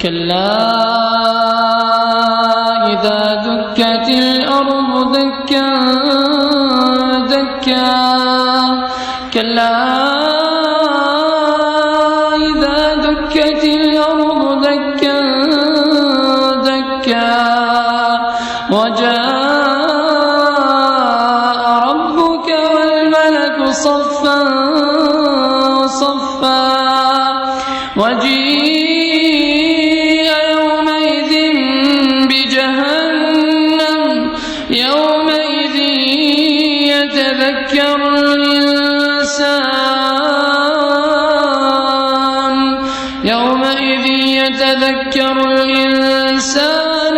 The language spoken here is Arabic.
كلا إذا دكت الأرض دكا دكا كلا إذا دكت الأرض دكا دكا وجاء ربك والملك صفا صفا وجيء يومئذ بجهنم يومئذ يتذكر الإنسان